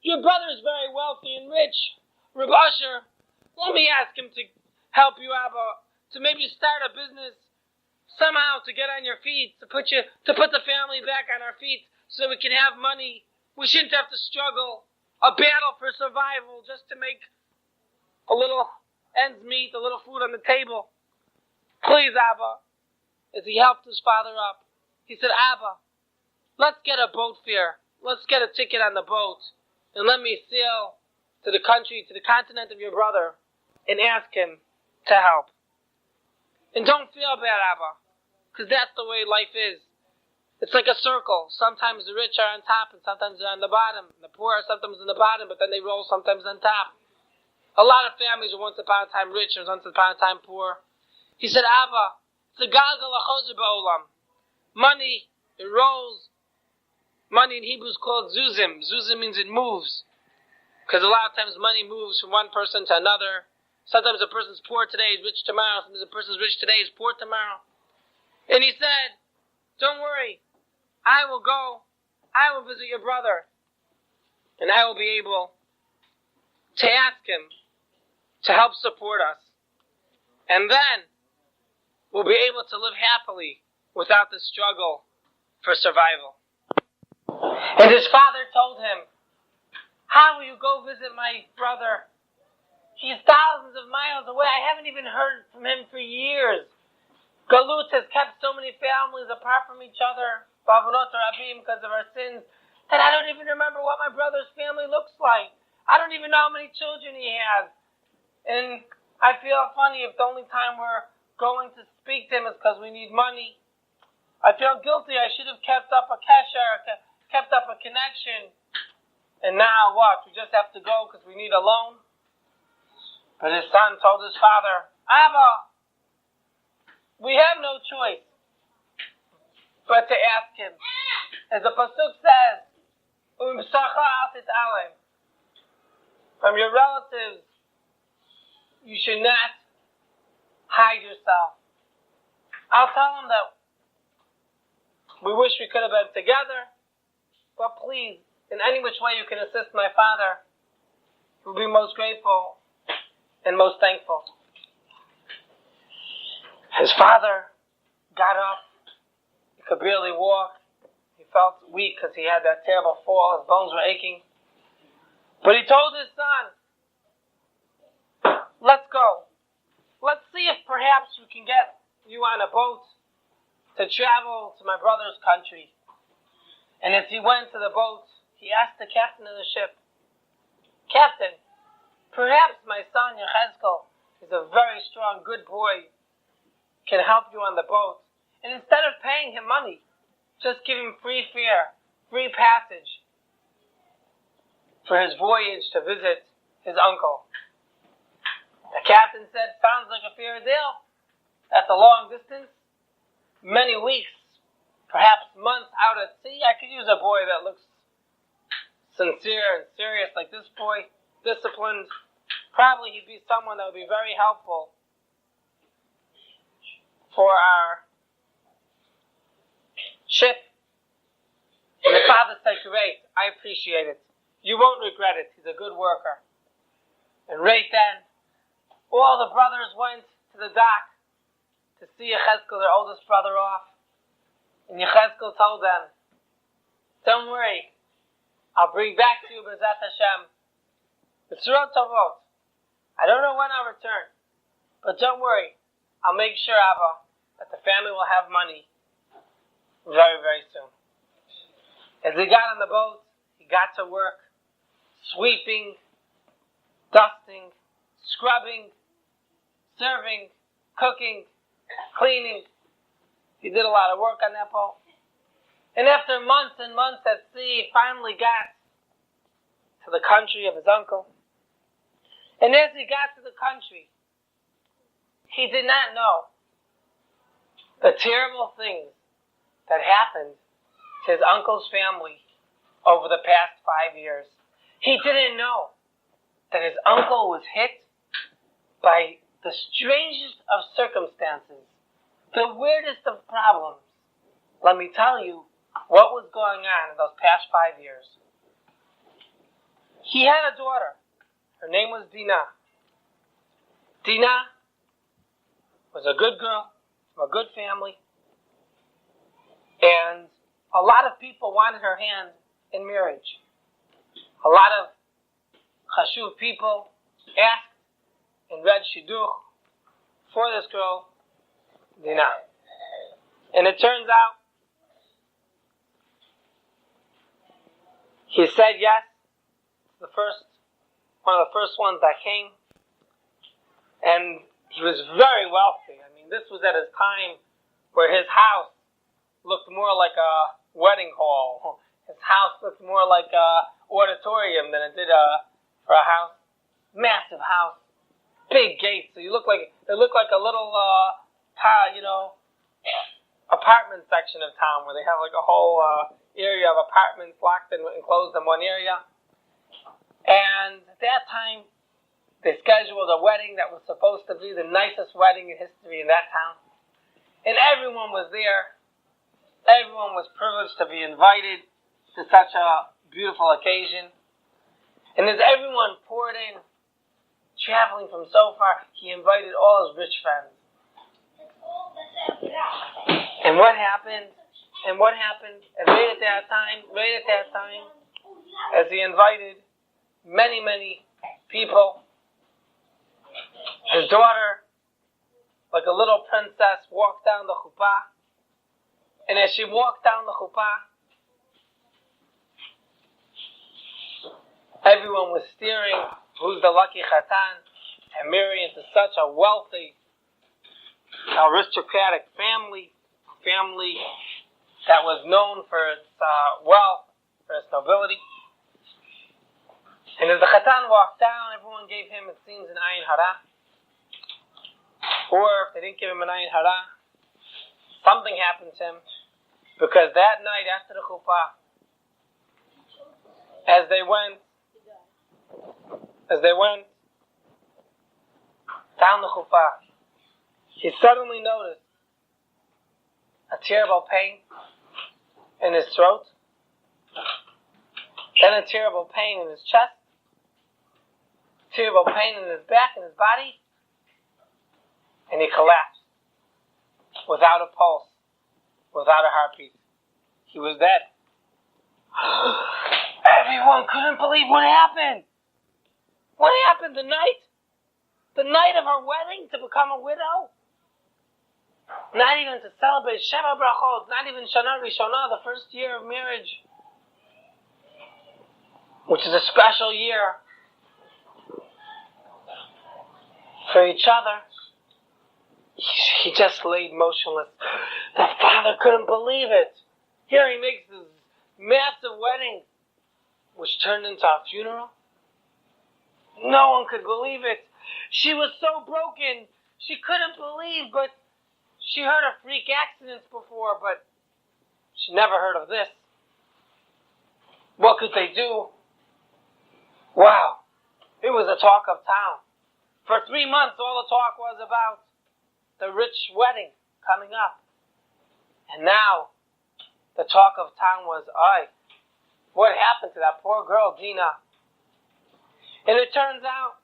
Your brother is very wealthy and rich. Reb Asher, let me ask him to help you, Abba, to maybe start a business somehow to get on your feet, to put the family back on our feet so we can have money. We shouldn't have to struggle, a battle for survival just to make a little ends meet, a little food on the table. Please, Abba. As he helped his father up, he said, Abba, let's get a boat fare. Let's get a ticket on the boat and let me sail to the country, to the continent of your brother and ask him to help. And don't feel bad, Abba, because that's the way life is. It's like a circle. Sometimes the rich are on top and sometimes they're on the bottom. The poor are sometimes on the bottom, but then they roll sometimes on top. A lot of families were once upon a time rich and once upon a time poor. He said, Abba, it's a Kallah ba'olam. Money, it rolls. Money in Hebrew is called zuzim. Zuzim means it moves. Because a lot of times money moves from one person to another. Sometimes a person's poor today is rich tomorrow. Sometimes a person's rich today is poor tomorrow. And he said, don't worry. I will go. I will visit your brother. And I will be able to ask him to help support us. And then we'll be able to live happily without the struggle for survival. And his father told him, how will you go visit my brother? He's thousands of miles away. I haven't even heard from him for years. Galut has kept so many families apart from each other, because of our sins, that I don't even remember what my brother's family looks like. I don't even know how many children he has. And I feel funny if the only time we're going to speak to him is because we need money. I feel guilty. I should have kept up a kesher, kept up a connection. And now what? We just have to go because we need a loan? But his son told his father, Abba, we have no choice but to ask him. As the pasuk says, from your relatives, you should not hide yourself. I'll tell him that we wish we could have been together, but please, in any which way you can assist my father, we'll be most grateful and most thankful. His father got up. He could barely walk. He felt weak because he had that terrible fall. His bones were aching. But he told his son, let's go. Let's see if perhaps we can get you on a boat to travel to my brother's country. And as he went to the boat, he asked the captain of the ship, Captain, perhaps my son Yechezkel is a very strong, good boy, can help you on the boat. And instead of paying him money, just give him free fare, free passage for his voyage to visit his uncle. The captain said, sounds like a fair deal. That's a long distance, many weeks, perhaps months out at sea. I could use a boy that looks sincere and serious like this boy, disciplined. Probably he'd be someone that would be very helpful for our ship. And the father said, great, I appreciate it. You won't regret it. He's a good worker. And right then, all the brothers went to the dock to see Yechezkel, their oldest brother, off. And Yechezkel told them, don't worry, I'll bring back to you, B'ezrat Hashem, B'tzurot Tovot. I don't know when I'll return, but don't worry, I'll make sure, Abba, that the family will have money very, very soon. As he got on the boat, he got to work, sweeping, dusting, scrubbing, serving, cooking, cleaning. He did a lot of work on that boat. And after months and months at sea, he finally got to the country of his uncle. And as he got to the country, he did not know the terrible things that happened to his uncle's family over the past 5 years. He didn't know that his uncle was hit by the strangest of circumstances, the weirdest of problems. Let me tell you what was going on in those past 5 years. He had a daughter. Her name was Dinah. Dinah was a good girl from a good family. And a lot of people wanted her hand in marriage. A lot of chashuv people asked and read shidduch for this girl, Dinah. And it turns out he said yes. One of the first ones that came. And he was very wealthy. I mean, this was at his time where his house looked more like a wedding hall. His house looked more like a auditorium than it did for a house. Massive house. Big gates. So it looked like a little, apartment section of town where they have like a whole area of apartments locked and enclosed in one area. And at that time, they scheduled a wedding that was supposed to be the nicest wedding in history in that town. And everyone was there. Everyone was privileged to be invited to such a beautiful occasion. And as everyone poured in, traveling from so far, he invited all his rich friends. And what happened? And right at that time, as he invited many, many people, his daughter, like a little princess, walked down the chuppah. And as she walked down the chuppah, everyone was steering who's the lucky chatan and marry into such a wealthy, aristocratic family that was known for its wealth, for its nobility. And as the chatan walked down, everyone gave him, it seems, an ayin hara. Or if they didn't give him an ayin hara, something happened to him. Because that night after the chuppah, as they went down the chuppah, he suddenly noticed a terrible pain in his throat, then a terrible pain in his chest, terrible pain in his back and his body, and he collapsed without a pulse, without a heartbeat. He was dead. Everyone couldn't believe what happened. What happened the night of her wedding, to become a widow? Not even to celebrate Sheva Brachot, not even Shana Rishonah, the first year of marriage, which is a special year for each other. He just laid motionless. The father couldn't believe it. Here he makes this massive wedding, which turned into a funeral. No one could believe it. She was so broken. She couldn't believe, but she heard of freak accidents before, but she never heard of this. What could they do? Wow. It was the talk of town. For 3 months, all the talk was about the rich wedding coming up. And now, the talk of town was, what happened to that poor girl, Dinah? And it turns out,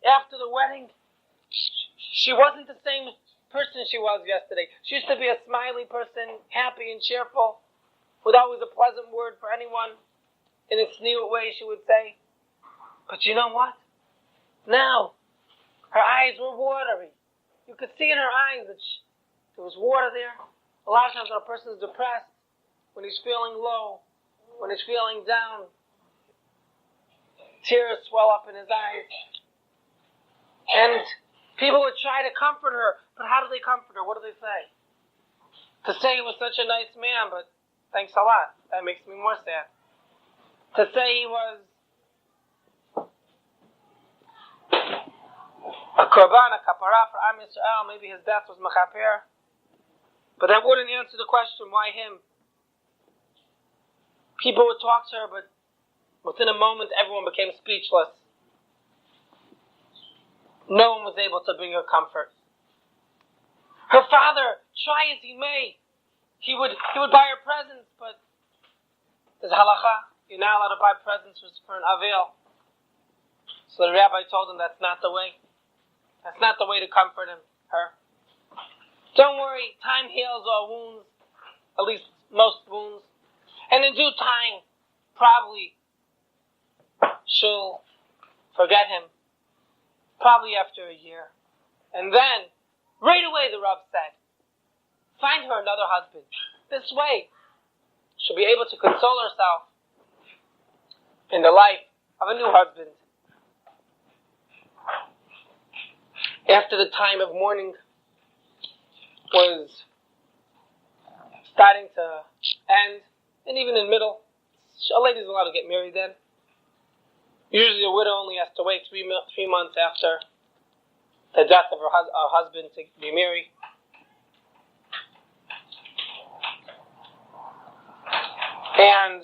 after the wedding, she wasn't the same person she was yesterday. She used to be a smiley person, happy and cheerful, with always a pleasant word for anyone. In a sneer way, she would say. But you know what? Now, her eyes were watery. You could see in her eyes that there was water there. A lot of times when a person is depressed, when he's feeling low, when he's feeling down, tears swell up in his eyes. And people would try to comfort her, but how do they comfort her? What do they say? To say he was such a nice man, but thanks a lot. That makes me more sad. To say he was a korban, a kapara for Am Yisrael, maybe his death was mechaper. But that wouldn't answer the question, why him? People would talk to her, but within a moment, everyone became speechless. No one was able to bring her comfort. Her father, try as he may, he would buy her presents, but there's halacha. you're not allowed to buy presents for an Avil. So the rabbi told him that's not the way. That's not the way to comfort her. Don't worry, time heals all wounds, at least most wounds. And in due time, probably she'll forget him. Probably after a year. And then, right away the Rav said, find her another husband. This way, she'll be able to console herself in the life of a new husband. After the time of mourning was starting to end, and even in middle, a lady's allowed to get married then. Usually a widow only has to wait 3 months after the death of her husband to be married. And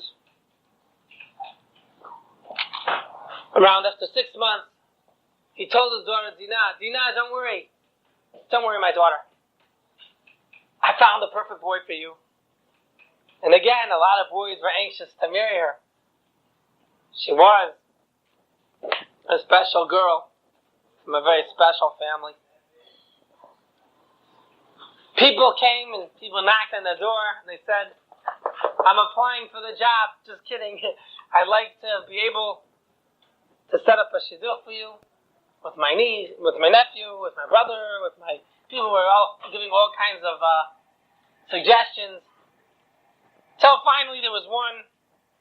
around after 6 months, he told his daughter, Dinah, don't worry. Don't worry, my daughter. I found the perfect boy for you. And again, a lot of boys were anxious to marry her. She was a special girl from a very special family. People came and people knocked on the door and they said, I'm applying for the job. Just kidding. I'd like to be able to set up a shidduch for you with my niece, with my nephew, with my brother, with my people were all giving all kinds of suggestions. Till finally there was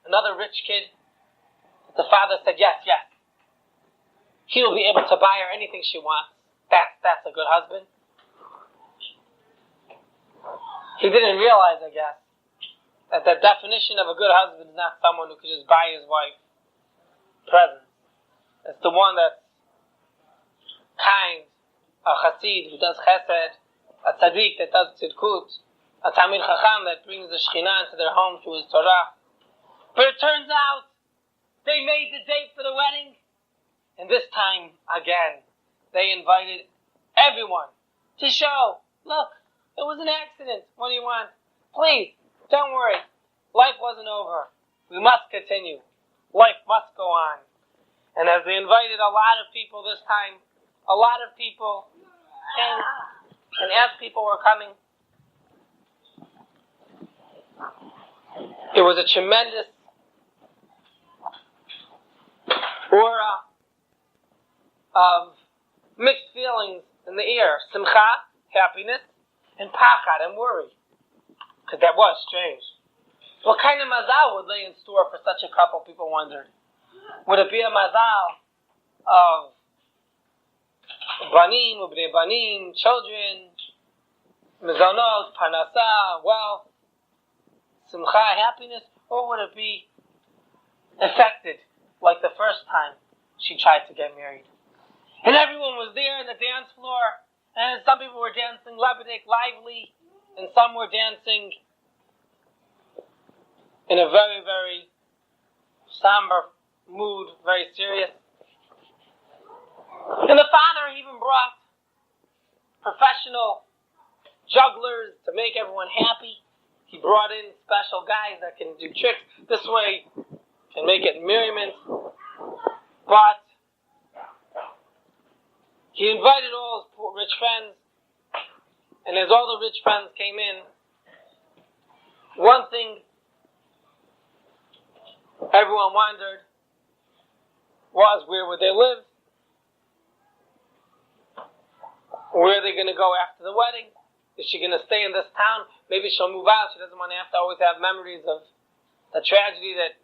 another rich kid. The father said, yes. He will be able to buy her anything she wants. That's a good husband. He didn't realize, I guess, that the definition of a good husband is not someone who could just buy his wife presents. It's the one that's kind, a chassid who does chesed, a tzaddik that does tzidkut, a tamid chacham that brings the Shekhinah into their home through his Torah. But it turns out they made the date for the wedding, and this time again they invited everyone to show, look, it was an accident. What do you want? Please, don't worry. Life wasn't over. We must continue. Life must go on. And as they invited a lot of people this time, a lot of people came, and as people were coming, it was a tremendous aura of mixed feelings in the air. Simcha, happiness, and pachad, and worry. Because that was strange. What kind of mazal would lay in store for such a couple, people wondered. Would it be a mazal of banim, ubnei banim, children, mizonot, parnasa, wealth, simcha, happiness, or would it be affected like the first time she tried to get married? And everyone was there on the dance floor, and some people were dancing lebedik, lively, and some were dancing in a very, very somber mood, very serious. And the father even brought professional jugglers to make everyone happy. He brought in special guys that can do tricks this way, can make it merriment. But he invited all his rich friends, and as all the rich friends came in, one thing everyone wondered was, where would they live? Where are they going to go after the wedding? Is she going to stay in this town? Maybe she'll move out. She doesn't want to have to always have memories of the tragedy that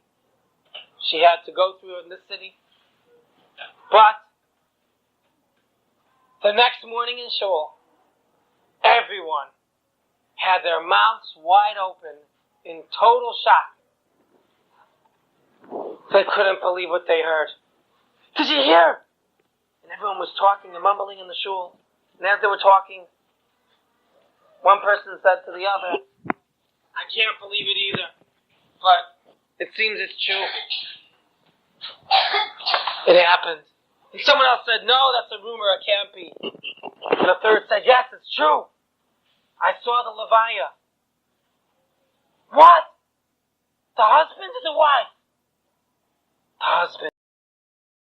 she had to go through in this city. But the next morning in shul, everyone had their mouths wide open in total shock. They couldn't believe what they heard. Did you hear? And everyone was talking and mumbling in the shul. And as they were talking, one person said to the other, I can't believe it either, but it seems it's true. It happened. And someone else said, no, that's a rumor, it can't be. And a third said, yes, it's true. I saw the levaya. What? The husband or the wife? husband.